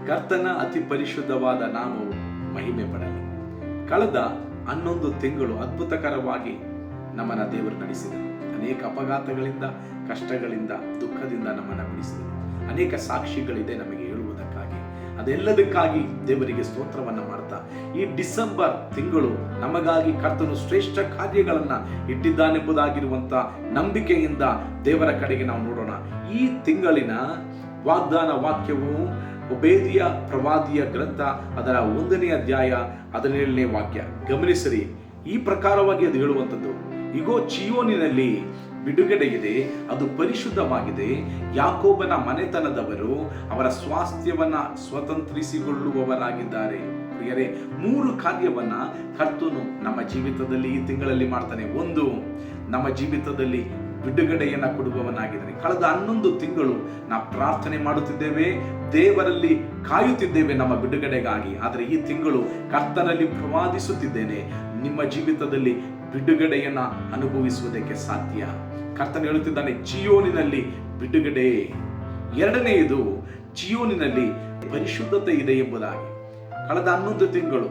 ಕರ್ತನ ಅತಿ ಪರಿಶುದ್ಧವಾದ ನಾಮವು ಮಹಿಮೆ ಪಡಲಿ. ಕಳೆದ 11 ತಿಂಗಳು ಅದ್ಭುತಕರವಾಗಿ ನಮ್ಮನ್ನ ದೇವರು ನಡೆಸಿದರು. ಅನೇಕ ಅಪಘಾತಗಳಿಂದ, ಕಷ್ಟಗಳಿಂದ, ದುಃಖದಿಂದ ನಮ್ಮನ್ನು ಬಿಡಿಸಿದರು. ಅನೇಕ ಸಾಕ್ಷಿಗಳಿದೆ ನಮಗೆ ಹೇಳುವುದಕ್ಕಾಗಿ. ಅದೆಲ್ಲದಕ್ಕಾಗಿ ದೇವರಿಗೆ ಸ್ತೋತ್ರವನ್ನ ಮಾಡ್ತಾ, ಈ ಡಿಸೆಂಬರ್ ತಿಂಗಳು ನಮಗಾಗಿ ಕರ್ತನು ಶ್ರೇಷ್ಠ ಕಾರ್ಯಗಳನ್ನ ಇಟ್ಟಿದ್ದಾನೆಂಬುದಾಗಿರುವಂತ ನಂಬಿಕೆಯಿಂದ ದೇವರ ಕಡೆಗೆ ನಾವು ನೋಡೋಣ. ಈ ತಿಂಗಳಿನ ವಾಗ್ದಾನ ವಾಕ್ಯವು ಒಬೇದಿಯ ಪ್ರವಾದಿಯ ಗ್ರಂಥ, ಅದರ 1ನೇ ಅಧ್ಯಾಯ 17ನೇ ವಾಕ್ಯ. ಗಮನಿಸಿರಿ, ಈ ಪ್ರಕಾರವಾಗಿ ಅದು ಹೇಳುವಂಥದ್ದು, ಇಗೋ ಚೀಯೋನಿನಲ್ಲಿ ಬಿಡುಗಡೆ ಇದೆ, ಅದು ಪರಿಶುದ್ಧವಾಗಿದೆ. ಯಾಕೋಬನ ಮನೆತನದವರು ಅವರ ಸ್ವಾಸ್ಥ್ಯವನ್ನ ಸ್ವತಂತ್ರಿಸಿಕೊಳ್ಳುವವರಾಗಿದ್ದಾರೆ. ಪ್ರಿಯರೇ, 3 ಕಾರ್ಯವನ್ನ ಕರ್ತನು ನಮ್ಮ ಜೀವಿತದಲ್ಲಿ ಈ ತಿಂಗಳಲ್ಲಿ ಮಾಡ್ತಾನೆ. 1, ನಮ್ಮ ಜೀವಿತದಲ್ಲಿ ಬಿಡುಗಡೆಯನ್ನ ಕೊಡುವವನಾಗಿದ್ದಾನೆ. ಕಳೆದ 11 ತಿಂಗಳು ನಾವು ಪ್ರಾರ್ಥನೆ ಮಾಡುತ್ತಿದ್ದೇವೆ, ದೇವರಲ್ಲಿ ಕಾಯುತ್ತಿದ್ದೇವೆ ನಮ್ಮ ಬಿಡುಗಡೆಗಾಗಿ. ಆದರೆ ಈ ತಿಂಗಳು ಕರ್ತನಲ್ಲಿ ಪ್ರವಾದಿಸುತ್ತಿದ್ದೇನೆ, ನಿಮ್ಮ ಜೀವಿತದಲ್ಲಿ ಬಿಡುಗಡೆಯನ್ನ ಅನುಭವಿಸುವುದಕ್ಕೆ ಸಾಧ್ಯ. ಕರ್ತನು ಹೇಳುತ್ತಿದ್ದಾನೆ, ಚೀಯೋನಿನಲ್ಲಿ ಬಿಡುಗಡೆ. 2ನೇದು, ಚೀಯೋನಿನಲ್ಲಿ ಪರಿಶುದ್ಧತೆ ಇದೆ ಎಂಬುದಾಗಿ. ಕಳೆದ 11 ತಿಂಗಳು,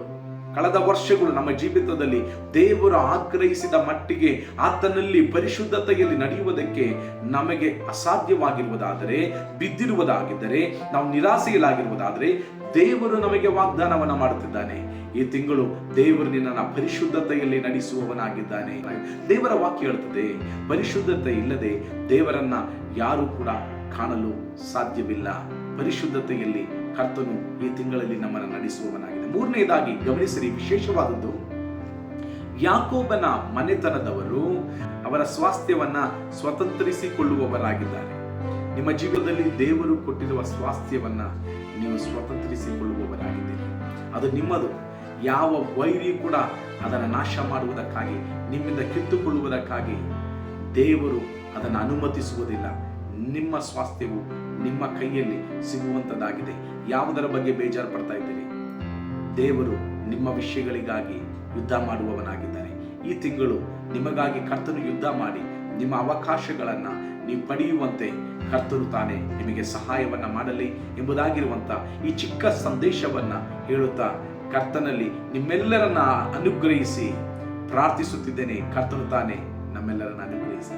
ಕಳೆದ ವರ್ಷಗಳು ನಮ್ಮ ಜೀವಿತದಲ್ಲಿ ದೇವರು ಆಗ್ರಹಿಸಿದ ಮಟ್ಟಿಗೆ ಆತನಲ್ಲಿ ಪರಿಶುದ್ಧತೆಯಲ್ಲಿ ನಡೆಯುವುದಕ್ಕೆ ನಮಗೆ ಅಸಾಧ್ಯವಾಗಿರುವುದಾದರೆ, ಬಿದ್ದಿರುವುದಾಗಿದ್ದರೆ, ನಾವು ನಿರಾಸೆಯಲ್ಲಾಗಿರುವುದಾದರೆ, ದೇವರು ನಮಗೆ ವಾಗ್ದಾನವನ್ನ ಮಾಡುತ್ತಿದ್ದಾನೆ. ಈ ತಿಂಗಳು ದೇವರು ನಿನ್ನನ್ನು ಪರಿಶುದ್ಧತೆಯಲ್ಲಿ ನಡೆಸುವವನಾಗಿದ್ದಾನೆ. ದೇವರ ವಾಕ್ಯ ಹೇಳುತ್ತದೆ, ಪರಿಶುದ್ಧತೆ ಇಲ್ಲದೆ ದೇವರನ್ನ ಯಾರು ಕೂಡ ಕಾಣಲು ಸಾಧ್ಯವಿಲ್ಲ. ಪರಿಶುದ್ಧತೆಯಲ್ಲಿ ಕರ್ತನು ಈ ತಿಂಗಳಲ್ಲಿ ನಮ್ಮನ್ನು ನಡೆಸುವವನಾಗಿದೆ. 3ನೇದಾಗಿ ಗಮನಿಸಿರಿ, ವಿಶೇಷವಾದದ್ದು, ಯಾಕೋಬನ ಮನೆತನದವರು ಅವರ ಸ್ವಾಸ್ಥ್ಯವನ್ನ ಸ್ವತಂತ್ರಿಸಿಕೊಳ್ಳುವವರಾಗಿದ್ದಾರೆ. ನಿಮ್ಮ ಜೀವನದಲ್ಲಿ ದೇವರು ಕೊಟ್ಟಿರುವ ಸ್ವಾಸ್ಥ್ಯವನ್ನ ನೀವು ಸ್ವತಂತ್ರಿಸಿಕೊಳ್ಳುವವರಾಗಿದ್ದೀರಿ. ಅದು ನಿಮ್ಮದು. ಯಾವ ವೈರಿ ಕೂಡ ಅದನ್ನು ನಾಶ ಮಾಡುವುದಕ್ಕಾಗಿ, ನಿಮ್ಮಿಂದ ಕಿತ್ತುಕೊಳ್ಳುವುದಕ್ಕಾಗಿ ದೇವರು ಅದನ್ನು ಅನುಮತಿಸುವುದಿಲ್ಲ. ನಿಮ್ಮ ಸ್ವಾಸ್ಥ್ಯವು ನಿಮ್ಮ ಕೈಯಲ್ಲಿ ಸಿಗುವಂಥದ್ದಾಗಿದೆ. ಯಾವುದರ ಬಗ್ಗೆ ಬೇಜಾರು ಪಡ್ತಾ ಇದ್ದೀರಿ? ದೇವರು ನಿಮ್ಮ ವಿಷಯಗಳಿಗಾಗಿ ಯುದ್ಧ ಮಾಡುವವನಾಗಿದ್ದಾನೆ. ಈ ತಿಂಗಳು ನಿಮಗಾಗಿ ಕರ್ತನು ಯುದ್ಧ ಮಾಡಿ ನಿಮ್ಮ ಅವಕಾಶಗಳನ್ನ ನೀವು ಪಡೆಯುವಂತೆ ಕರ್ತನು ತಾನೇ ನಿಮಗೆ ಸಹಾಯವನ್ನ ಮಾಡಲಿ ಎಂಬುದಾಗಿರುವಂತ ಈ ಚಿಕ್ಕ ಸಂದೇಶವನ್ನ ಹೇಳುತ್ತಾ ಕರ್ತನಲ್ಲಿ ನಿಮ್ಮೆಲ್ಲರನ್ನ ಅನುಗ್ರಹಿಸಿ ಪ್ರಾರ್ಥಿಸುತ್ತಿದ್ದೇನೆ. ಕರ್ತನು ತಾನೇ ನಮ್ಮೆಲ್ಲರನ್ನ ಅನುಗ್ರಹಿಸಿ.